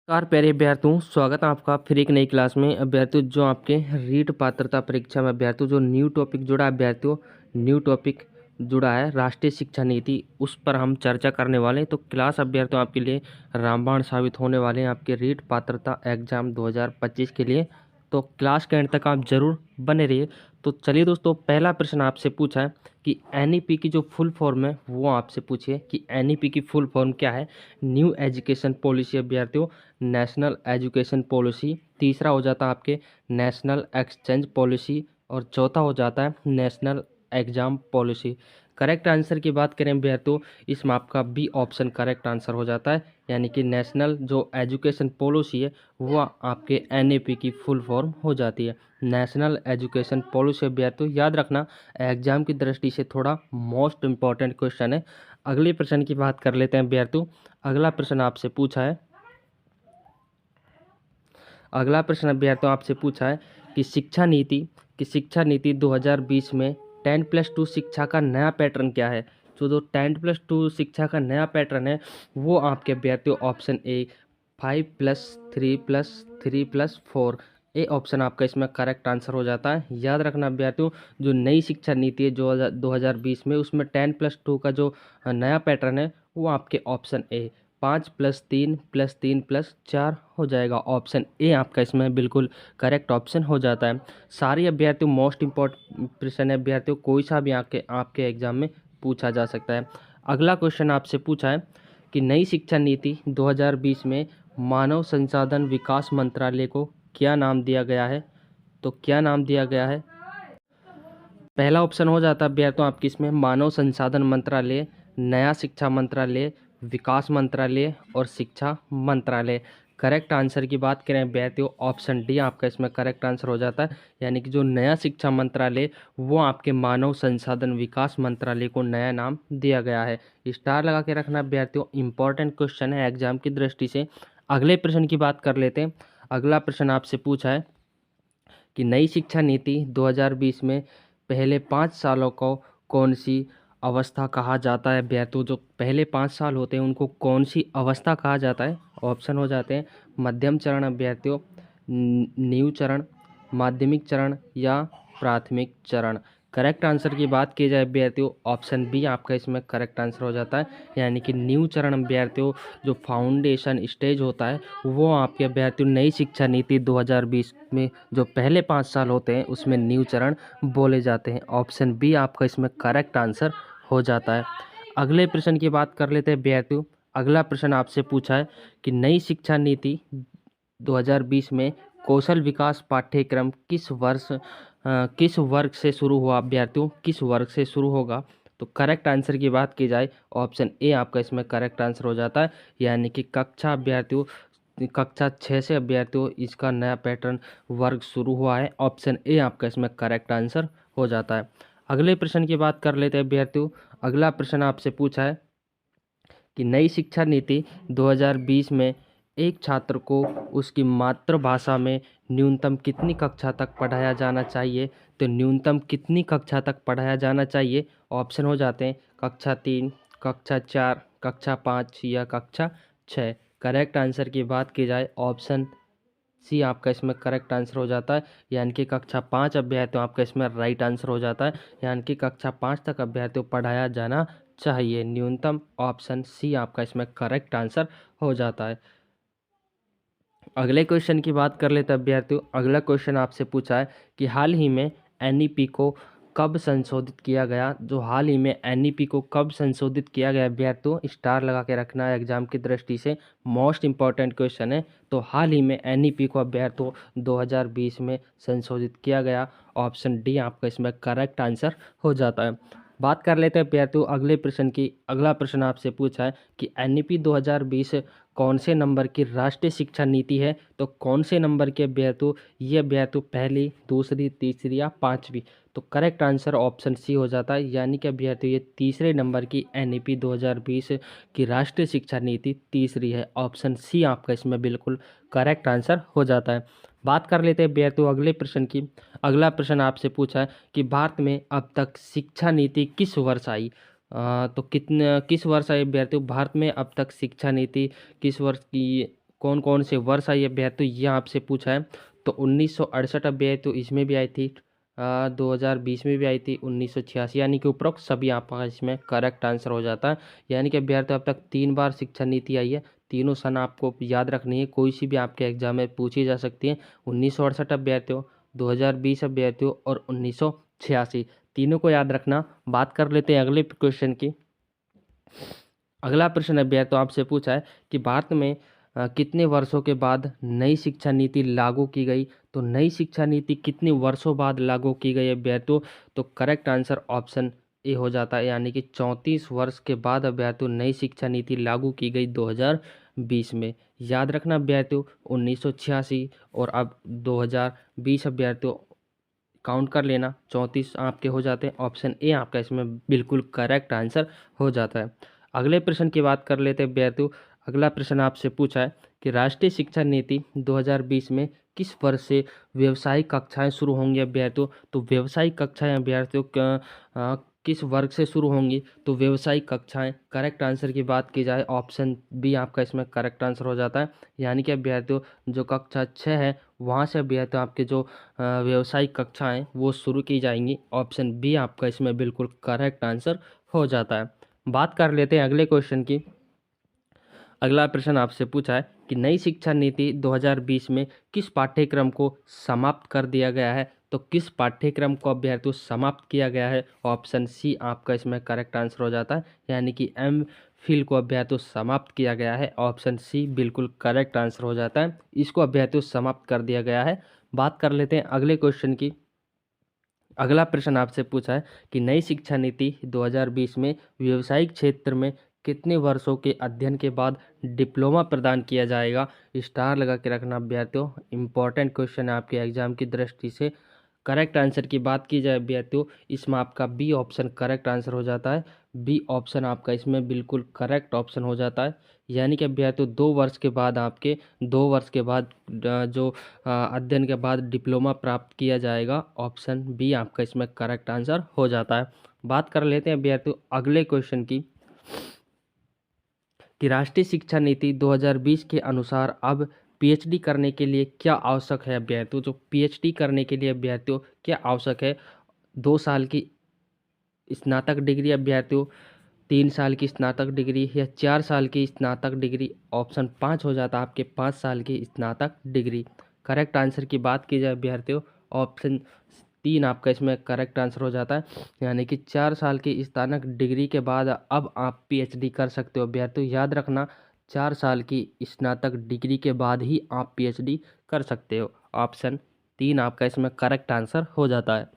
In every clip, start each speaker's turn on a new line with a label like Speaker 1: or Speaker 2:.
Speaker 1: Car प्यारे अभ्यर्थियों, स्वागत है आपका फिर एक नई क्लास में। अभ्यर्थियों, जो आपके रीट पात्रता परीक्षा में अभ्यर्थियों जो न्यू टॉपिक जुड़ा है अभ्यर्थियों, न्यू टॉपिक जुड़ा है राष्ट्रीय शिक्षा नीति, उस पर हम चर्चा करने वाले हैं। तो क्लास अभ्यर्थियों आपके लिए रामबाण साबित होने वाले हैं आपके रीट पात्रता एग्जाम 2025 के लिए। तो क्लास के एंड तक आप जरूर बने रहिए। तो चलिए दोस्तों, पहला प्रश्न आपसे पूछा है कि एनईपी की जो फुल फॉर्म है वो आपसे पूछिए कि एनईपी की फुल फॉर्म क्या है। न्यू एजुकेशन पॉलिसी अभ्यर्थियों, नेशनल एजुकेशन पॉलिसी। तीसरा हो जाता है आपके नेशनल एक्सचेंज पॉलिसी, और चौथा हो जाता है national exam policy. Correct answer की बात करें अभ्यर्थियों, इसमें आपका बी ऑप्शन करेक्ट आंसर हो जाता है, यानी कि नेशनल जो एजुकेशन पॉलिसी है वो आपके एनईपी की फुल फॉर्म हो जाती है, नेशनल एजुकेशन पॉलिसी। अभ्यर्थियों याद रखना, एग्जाम की दृष्टि से थोड़ा मोस्ट इम्पॉर्टेंट क्वेश्चन है। अगले प्रश्न की बात कर लेते हैं अभ्यर्थियों। अगला प्रश्न आपसे पूछा है, अगला प्रश्न अभ्यर्थियों आपसे पूछा है कि शिक्षा नीति 2020 में 10+2 शिक्षा का नया पैटर्न क्या है। जो 10+2 शिक्षा का नया पैटर्न है वो आपके अभ्यर्थियों ऑप्शन ए 5+3+3+4, ए ऑप्शन आपका इसमें करेक्ट आंसर हो जाता है। याद रखना अभ्यर्थियों, जो नई शिक्षा नीति है जो 2020 में, उसमें 10+2 का जो नया पैटर्न है वो आपके ऑप्शन ए 5+3+3+4 हो जाएगा। ऑप्शन ए आपका इसमें बिल्कुल करेक्ट ऑप्शन हो जाता है। सारी अभ्यर्थियों मोस्ट इम्पोर्टेंट प्रश्न है अभ्यर्थियों, कोई सा भी आपके एग्जाम में पूछा जा सकता है। अगला क्वेश्चन आपसे पूछा है कि नई शिक्षा नीति 2020 में मानव संसाधन विकास मंत्रालय को क्या नाम दिया गया है। तो क्या नाम दिया गया है, पहला ऑप्शन हो जाता है अभ्यर्थियों आपकी इसमें मानव संसाधन मंत्रालय, नया शिक्षा मंत्रालय, विकास मंत्रालय और शिक्षा मंत्रालय। करेक्ट आंसर की बात करें अभ्यर्थियों, ऑप्शन डी आपका इसमें करेक्ट आंसर हो जाता है, यानी कि जो नया शिक्षा मंत्रालय वो आपके मानव संसाधन विकास मंत्रालय को नया नाम दिया गया है। स्टार लगा के रखना अभ्यर्थियों, इंपॉर्टेंट क्वेश्चन है एग्जाम की दृष्टि से। अगले प्रश्न की बात कर लेते हैं। अगला प्रश्न आपसे पूछा है कि नई शिक्षा नीति 2020 में पहले 5 सालों को कौन सी अवस्था कहा जाता है अभ्यर्थियों। जो पहले 5 साल होते हैं उनको कौन सी अवस्था कहा जाता है। ऑप्शन हो जाते हैं मध्यम चरण अभ्यर्थियों, नींव चरण, माध्यमिक चरण या प्राथमिक चरण। करेक्ट आंसर की बात की जाए अभ्यर्थियों, ऑप्शन बी आपका इसमें करेक्ट आंसर हो जाता है, यानी कि न्यू चरण अभ्यर्थियों जो फाउंडेशन स्टेज होता है वो आपके अभ्यर्थियों नई शिक्षा नीति 2020 में जो पहले 5 साल होते हैं उसमें न्यू चरण बोले जाते हैं। ऑप्शन बी आपका इसमें करेक्ट आंसर हो जाता है। अगले प्रश्न की बात कर लेते हैं अभ्यर्थियों। अगला प्रश्न आपसे पूछा है कि नई शिक्षा नीति 2020 में कौशल विकास पाठ्यक्रम किस वर्ग से शुरू हुआ अभ्यर्थियों, किस वर्ग से शुरू होगा। तो करेक्ट आंसर की बात की जाए, ऑप्शन ए आपका इसमें करेक्ट आंसर हो जाता है, यानी कि कक्षा अभ्यर्थियों कक्षा 6 से अभ्यर्थियों इसका नया पैटर्न वर्ग शुरू हुआ है। ऑप्शन ए आपका इसमें करेक्ट आंसर हो जाता है। अगले प्रश्न की बात कर लेते हैं अभ्यर्थियों। अगला प्रश्न आपसे पूछा है कि नई शिक्षा नीति 2020 में एक छात्र को उसकी मातृभाषा में न्यूनतम कितनी कक्षा तक पढ़ाया जाना चाहिए। तो न्यूनतम कितनी कक्षा तक पढ़ाया जाना चाहिए, ऑप्शन हो जाते हैं कक्षा 3, कक्षा 4, कक्षा 5 या कक्षा 6। करेक्ट आंसर की बात की जाए, ऑप्शन सी आपका इसमें करेक्ट आंसर हो जाता है, यानी कि कक्षा 5 अभ्यर्थियों आपका इसमें राइट आंसर हो जाता है, यानी कि कक्षा 5 तक अभ्यर्थियों पढ़ाया जाना चाहिए न्यूनतम। ऑप्शन सी आपका इसमें करेक्ट आंसर हो जाता है। अगले क्वेश्चन की बात कर लेते हैं अभ्यर्थियों। अगला क्वेश्चन आपसे पूछा है कि हाल ही में एनईपी को कब संशोधित किया गया। जो हाल ही में एनईपी को कब संशोधित किया गया अभ्यर्थियों, स्टार लगा के रखना है एग्जाम की दृष्टि से, मोस्ट इंपॉर्टेंट क्वेश्चन है। तो हाल ही में एनईपी को अभ्यर्थियों 2020 में संशोधित किया गया। ऑप्शन डी आपका इसमें करेक्ट आंसर हो जाता है। बात कर लेते हैं अभ्यर्थियों अगले प्रश्न की। अगला प्रश्न आपसे पूछा है कि एनईपी 2020 कौन से नंबर की राष्ट्रीय शिक्षा नीति है। तो कौन से नंबर के अभ्यर्थियों, ये अभ्यर्थियों पहली, दूसरी, तीसरी या पाँचवीं। तो करेक्ट आंसर ऑप्शन सी हो जाता है, यानी कि अभ्यर्थियों ये तीसरे नंबर की एनईपी 2020 की राष्ट्रीय शिक्षा नीति तीसरी है। ऑप्शन सी आपका इसमें बिल्कुल करेक्ट आंसर हो जाता है। बात कर लेते हैं अभ्यर्थियों अगले प्रश्न की। अगला प्रश्न आपसे पूछा है कि भारत में अब तक शिक्षा नीति किस वर्ष आई। तो किस वर्ष आई अभ्यर्थियों, भारत में अब तक शिक्षा नीति किस वर्ष की कौन कौन से वर्ष आई अभ्यर्थियों, ये आपसे पूछा है। तो 1968 अभ्यर्थियों इसमें भी आई थी, 2020 में भी आई थी, 1986, यानी कि उपरोक्त सभी आपका इसमें करेक्ट आंसर हो जाता है। यानी कि अभ्यर्थियों अब तक 3 बार शिक्षा नीति आई है, तीनों सन आपको याद रखनी है, कोई सी भी आपके एग्जाम में पूछी जा सकती है। 1968 अभ्यर्थियों, 2020 अभ्यर्थियों और 1986, तीनों को याद रखना। बात कर लेते हैं अगले क्वेश्चन की। अगला प्रश्न अभ्यर्थियों आपसे पूछा है कि भारत में कितने वर्षों के बाद नई शिक्षा नीति लागू की गई। तो नई शिक्षा नीति कितने वर्षों बाद लागू की गई अभ्यर्थियों, तो करेक्ट आंसर ऑप्शन ए हो जाता है, यानी कि 34 वर्ष के बाद अभ्यर्थियों नई शिक्षा नीति लागू की गई 2020 में। याद रखना अभ्यर्थियों, 1986 और अब 2020 अभ्यर्थियों काउंट कर लेना, 34 आपके हो जाते हैं। ऑप्शन ए आपका इसमें बिल्कुल करेक्ट आंसर हो जाता है। अगले प्रश्न की बात कर लेते हैं अभ्यर्थियों। अगला प्रश्न आपसे पूछा है कि राष्ट्रीय शिक्षा नीति 2020 में किस वर्ष से व्यावसायिक कक्षाएं शुरू होंगी अभ्यर्थियों। तो व्यावसायिक कक्षाएं अभ्यर्थियों किस वर्ग से शुरू होंगी, तो व्यावसायिक कक्षाएं करेक्ट आंसर की बात की जाए, ऑप्शन बी आपका इसमें करेक्ट आंसर हो जाता है। यानी कि अभ्यर्थियों जो कक्षा 6 है वहाँ से अभ्यर्थियों आपके जो व्यावसायिक कक्षाएं वो शुरू की जाएंगी, ऑप्शन बी आपका इसमें बिल्कुल करेक्ट आंसर हो जाता है। बात कर लेते हैं अगले क्वेश्चन की। अगला प्रश्न आपसे पूछा है कि नई शिक्षा नीति 2020 में किस पाठ्यक्रम को समाप्त कर दिया गया है। तो किस पाठ्यक्रम को अभ्यर्थियों समाप्त किया गया है, ऑप्शन सी आपका इसमें करेक्ट आंसर हो जाता है। यानी कि एम फिल को अभ्यर्थियों समाप्त किया गया है, ऑप्शन सी बिल्कुल करेक्ट आंसर हो जाता है, इसको अभ्यर्थियों समाप्त कर दिया गया है। बात कर लेते हैं अगले क्वेश्चन की। अगला प्रश्न आपसे पूछा है कि नई शिक्षा नीति 2020 में व्यावसायिक क्षेत्र में कितने वर्षों के अध्ययन के बाद डिप्लोमा प्रदान किया जाएगा। स्टार लगा के रखना अभ्यर्थियों, इंपॉर्टेंट क्वेश्चन है आपके एग्जाम की दृष्टि से। करेक्ट आंसर की बात की जाए अभ्यर्थियों, इसमें आपका बी ऑप्शन करेक्ट आंसर हो जाता है। बी ऑप्शन आपका इसमें बिल्कुल करेक्ट ऑप्शन हो जाता है। यानी कि अभ्यर्थियों 2 वर्ष के बाद आपके 2 वर्ष के बाद जो अध्ययन के बाद डिप्लोमा प्राप्त किया जाएगा, ऑप्शन बी आपका इसमें करेक्ट आंसर हो जाता है। बात कर लेते हैं अभ्यर्थियों अगले क्वेश्चन की कि राष्ट्रीय शिक्षा नीति 2020 के अनुसार अब पीएचडी करने के लिए क्या आवश्यक है अभ्यर्थियों। जो पीएचडी करने के लिए अभ्यर्थियों क्या आवश्यक है, 2 साल की स्नातक डिग्री अभ्यर्थियों, 3 साल की स्नातक डिग्री या 4 साल की स्नातक डिग्री, ऑप्शन 5 हो जाता है आपके 5 साल की स्नातक डिग्री। करेक्ट आंसर की बात की जाए अभ्यर्थियों, ऑप्शन 3 आपका इसमें करेक्ट आंसर हो जाता है। यानी कि 4 साल की स्नातक डिग्री के बाद अब आप पीएचडी कर सकते हो अभ्यर्थियों, याद रखना 4 साल की स्नातक डिग्री के बाद ही आप पीएचडी कर सकते हो, ऑप्शन 3 आपका इसमें करेक्ट आंसर हो जाता है।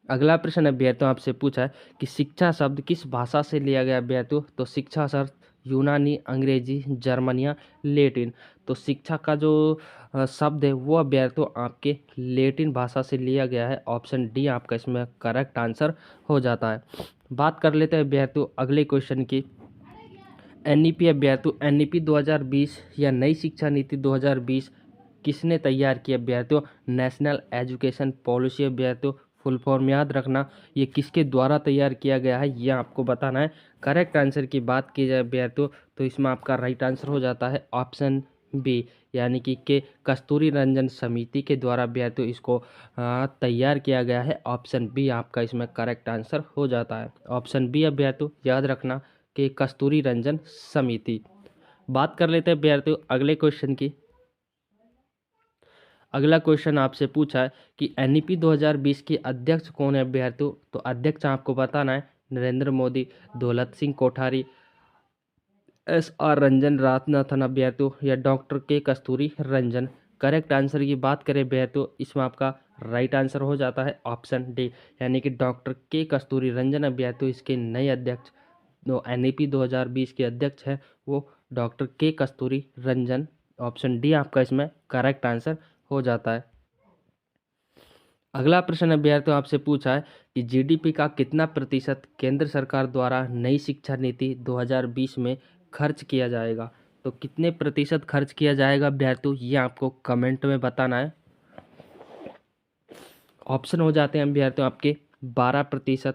Speaker 1: अगला प्रश्न अभ्यर्थियों आपसे पूछा है कि शिक्षा शब्द किस भाषा से लिया गया अभ्यर्थियों। तो शिक्षा शब्द यूनानी, अंग्रेजी, जर्मन या लेटिन। तो शिक्षा का जो शब्द है वो अभ्यर्थियों आपके लेटिन भाषा से लिया गया है, ऑप्शन डी आपका इसमें करेक्ट आंसर हो जाता है। बात कर लेते हैं अभ्यर्थियों अगले क्वेश्चन की। एनईपी अभ्यर्थियों, एनईपी 2020 या नई शिक्षा नीति 2020 किसने तैयार की अभ्यर्थियों। नेशनल एजुकेशन पॉलिसी अभ्यर्थियों, फुल फॉर्म याद रखना, ये किसके द्वारा तैयार किया गया है ये आपको बताना है। करेक्ट आंसर की बात की जाए अभ्यर्थियों तो इसमें आपका राइट आंसर हो जाता है ऑप्शन बी, यानी कि के कस्तूरी रंजन समिति के द्वारा अभ्यर्थियों इसको तैयार किया गया है, ऑप्शन बी आपका इसमें करेक्ट आंसर हो जाता है। ऑप्शन बी अभ्यर्थियों याद रखना कि कस्तूरी रंजन समिति। बात कर लेते हैं अभ्यर्थियों अगले क्वेश्चन की। अगला क्वेश्चन आपसे पूछा है कि एनईपी 2020 के अध्यक्ष कौन है अभ्यर्थियों। तो अध्यक्ष आपको बताना है नरेंद्र मोदी, दौलत सिंह कोठारी, एस आर रंजन, राजनाथन अभ्यर्थियों या डॉक्टर के कस्तूरी रंजन। करेक्ट आंसर की बात करें अभ्यर्थियों इसमें आपका राइट आंसर हो जाता है ऑप्शन डी, यानी कि डॉक्टर के कस्तूरी रंजन अभ्यर्थियों इसके नए अध्यक्ष जो एनईपी 2020 के अध्यक्ष हैं वो डॉक्टर के कस्तूरी रंजन, ऑप्शन डी आपका इसमें करेक्ट आंसर हो जाता है। अगला प्रश्न अभ्यर्थियों आपसे पूछा है कि जीडीपी का कितना प्रतिशत केंद्र सरकार द्वारा नई शिक्षा नीति 2020 में खर्च किया जाएगा। तो कितने प्रतिशत खर्च किया जाएगा अभ्यर्थियों ये आपको कमेंट में बताना है। ऑप्शन हो जाते हैं अभ्यर्थियों आपके 12%,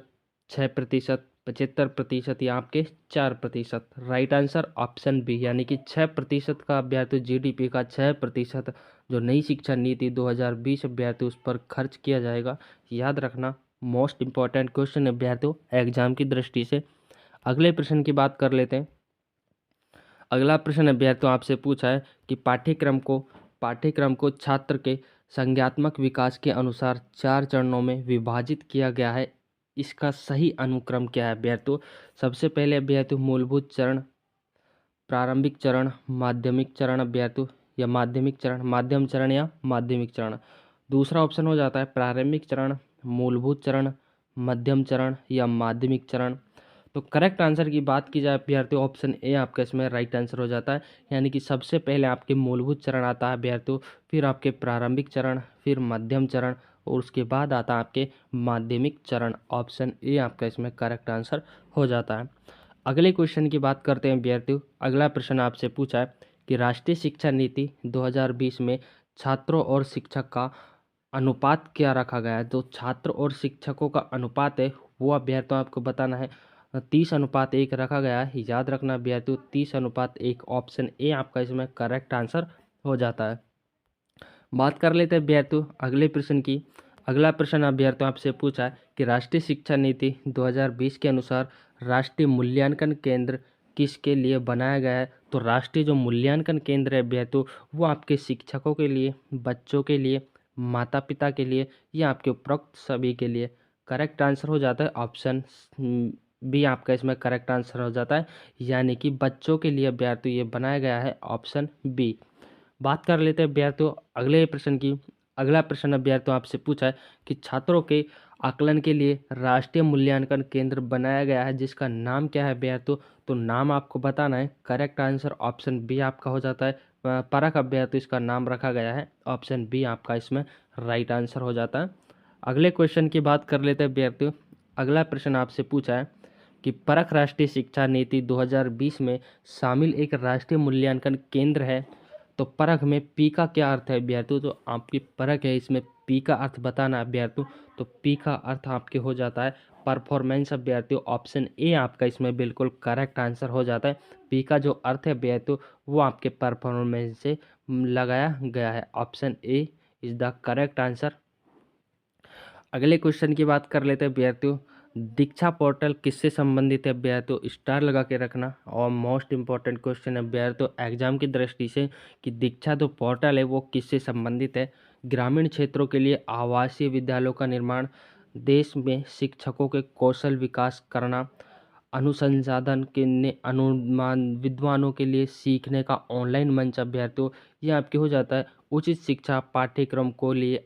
Speaker 1: 6%, 75% या आपके 4%। राइट आंसर ऑप्शन बी, यानी कि 6% का अभ्यर्थी जीडीपी का 6% जो नई शिक्षा नीति 2020 अभ्यर्थी उस पर खर्च किया जाएगा। याद रखना, मोस्ट इम्पॉर्टेंट क्वेश्चन अभ्यर्थियों एग्जाम की दृष्टि से। अगले प्रश्न की बात कर लेते हैं। अगला प्रश्न अभ्यर्थियों आपसे पूछा है कि पाठ्यक्रम को छात्र के संज्ञात्मक विकास के अनुसार 4 चरणों में विभाजित किया गया है। इसका सही अनुक्रम क्या है अभ्यर्थियों? सबसे पहले अभ्यर्थियों मूलभूत चरण, प्रारंभिक चरण, माध्यमिक चरण अभ्यर्थियों, या माध्यमिक चरण, माध्यम चरण या माध्यमिक चरण। दूसरा ऑप्शन हो जाता है प्रारंभिक चरण, मूलभूत चरण, मध्यम चरण या माध्यमिक चरण। तो करेक्ट आंसर की बात की जाए अभ्यर्थियों, ऑप्शन ए आपका इसमें राइट आंसर हो जाता है। यानी कि सबसे पहले आपके मूलभूत चरण आता है अभ्यर्थियों, फिर आपके प्रारंभिक चरण, फिर मध्यम चरण और उसके बाद आता है आपके माध्यमिक चरण। ऑप्शन ए आपका इसमें करेक्ट आंसर हो जाता है। अगले क्वेश्चन की बात करते हैं अभ्यर्थियों। अगला प्रश्न आपसे पूछा है कि राष्ट्रीय शिक्षा नीति 2020 में छात्रों और शिक्षक का अनुपात क्या रखा गया है? तो छात्र और शिक्षकों का अनुपात है वो अभ्यर्थियों आपको बताना है। 30:1 रखा गया है। याद रखना अभ्यर्थियों, 30:1। ऑप्शन ए आपका इसमें करेक्ट आंसर हो जाता है। बात कर लेते हैं अभ्यर्थियों अगले प्रश्न की। अगला प्रश्न अभ्यर्थियों आपसे पूछा है कि राष्ट्रीय शिक्षा नीति 2020 के अनुसार राष्ट्रीय मूल्यांकन केंद्र किसके लिए बनाया गया है? तो राष्ट्रीय जो मूल्यांकन केंद्र है अभ्यर्थियों वो आपके शिक्षकों के लिए, बच्चों के लिए, माता पिता के लिए या आपके उपरोक्त सभी के लिए। करेक्ट आंसर हो जाता है ऑप्शन बी आपका इसमें करेक्ट आंसर हो जाता है, यानी कि बच्चों के लिए अभ्यर्थियों ये बनाया गया है, ऑप्शन बी। बात कर लेते हैं अभ्यर्थियों अगले प्रश्न की। अगला प्रश्न अभ्यर्थियों आपसे पूछा है कि छात्रों के आकलन के लिए राष्ट्रीय मूल्यांकन केंद्र बनाया गया है जिसका नाम क्या है अभ्यर्थियों? तो नाम आपको बताना है। करेक्ट आंसर ऑप्शन बी आपका हो जाता है। परख अभ्यर्थियों इसका नाम रखा गया है। ऑप्शन बी आपका इसमें राइट आंसर हो जाता है। अगले क्वेश्चन की बात कर लेते हैं अभ्यर्थियों। अगला प्रश्न आपसे पूछा है कि परख राष्ट्रीय शिक्षा नीति 2020 में शामिल एक राष्ट्रीय मूल्यांकन केंद्र है। तो परख में पी का क्या अर्थ है अभ्यर्थियों? तो आपकी परख है इसमें पी का अर्थ बताना अभ्यर्थियों। तो पी का अर्थ आपके हो जाता है परफॉर्मेंस अभ्यर्थियों। ऑप्शन ए आपका इसमें बिल्कुल करेक्ट आंसर हो जाता है। पी का जो अर्थ है अभ्यर्थियों वो आपके परफॉर्मेंस से लगाया गया है। Option A is the correct answer. अगले क्वेश्चन की बात कर लेते हैं अभ्यर्थियों। दीक्षा पोर्टल किससे संबंधित है अभ्यर्थियों? स्टार लगा के रखना। और मोस्ट इंपॉर्टेंट क्वेश्चन है अभ्यर्थियों एग्जाम की दृष्टि से कि दीक्षा जो पोर्टल है वो किससे संबंधित है? ग्रामीण क्षेत्रों के लिए आवासीय विद्यालयों का निर्माण, देश में शिक्षकों के कौशल विकास करना, अनुसंधान के अनुमान विद्वानों के लिए सीखने का ऑनलाइन मंच अभ्यर्थियों, ये आपके हो जाता है उचित शिक्षा पाठ्यक्रम को लिए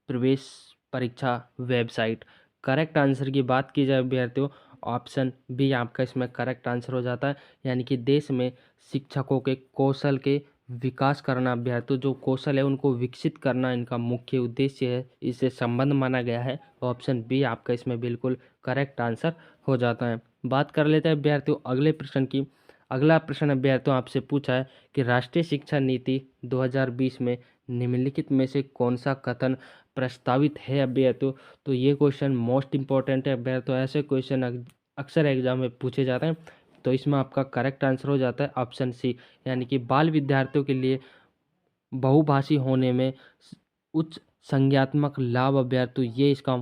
Speaker 1: प्रवेश परीक्षा वेबसाइट। करेक्ट आंसर की बात की जाए अभ्यर्थियों, ऑप्शन बी आपका इसमें करेक्ट आंसर हो जाता है। यानी कि देश में शिक्षकों के कौशल के विकास करना अभ्यर्थियों, जो कौशल है उनको विकसित करना इनका मुख्य उद्देश्य है, इससे संबंध माना गया है। ऑप्शन बी आपका इसमें बिल्कुल करेक्ट आंसर हो जाता है। बात कर लेते हैं अभ्यर्थियों अगले प्रश्न की। अगला प्रश्न अभ्यर्थियों आपसे पूछा है कि राष्ट्रीय शिक्षा नीति 2020 में निम्नलिखित में से कौन सा कथन प्रस्तावित है अभ्यर्थियों? तो ये क्वेश्चन मोस्ट इंपॉर्टेंट है अभ्यर्थियों। ऐसे क्वेश्चन अक्सर एग्जाम में पूछे जाते हैं। तो इसमें आपका करेक्ट आंसर हो जाता है ऑप्शन सी, यानी कि बाल विद्यार्थियों के लिए बहुभाषी होने में उच्च संज्ञात्मक लाभ अभ्यर्थियों, ये इसका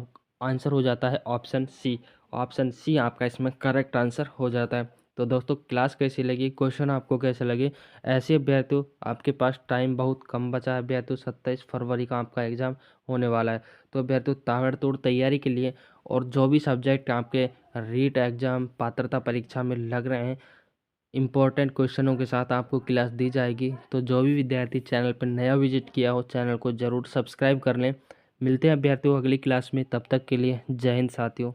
Speaker 1: आंसर हो जाता है ऑप्शन सी। ऑप्शन सी आपका इसमें करेक्ट आंसर हो जाता है। तो दोस्तों क्लास कैसी लगी, क्वेश्चन आपको कैसे लगे? ऐसे अभ्यर्थियों आपके पास टाइम बहुत कम बचा है अभ्यर्थियों, 27 फरवरी का आपका एग्जाम होने वाला है। तो अभ्यर्थियों ताबड़तोड़ तैयारी के लिए और जो भी सब्जेक्ट आपके रीट एग्जाम पात्रता परीक्षा में लग रहे हैं इम्पोर्टेंट क्वेश्चनों के साथ आपको क्लास दी जाएगी। तो जो भी विद्यार्थी चैनल पर नया विजिट किया हो चैनल को ज़रूर सब्सक्राइब कर लें। मिलते हैं अभ्यर्थियों अगली क्लास में, तब तक के लिए जय हिंद साथियों।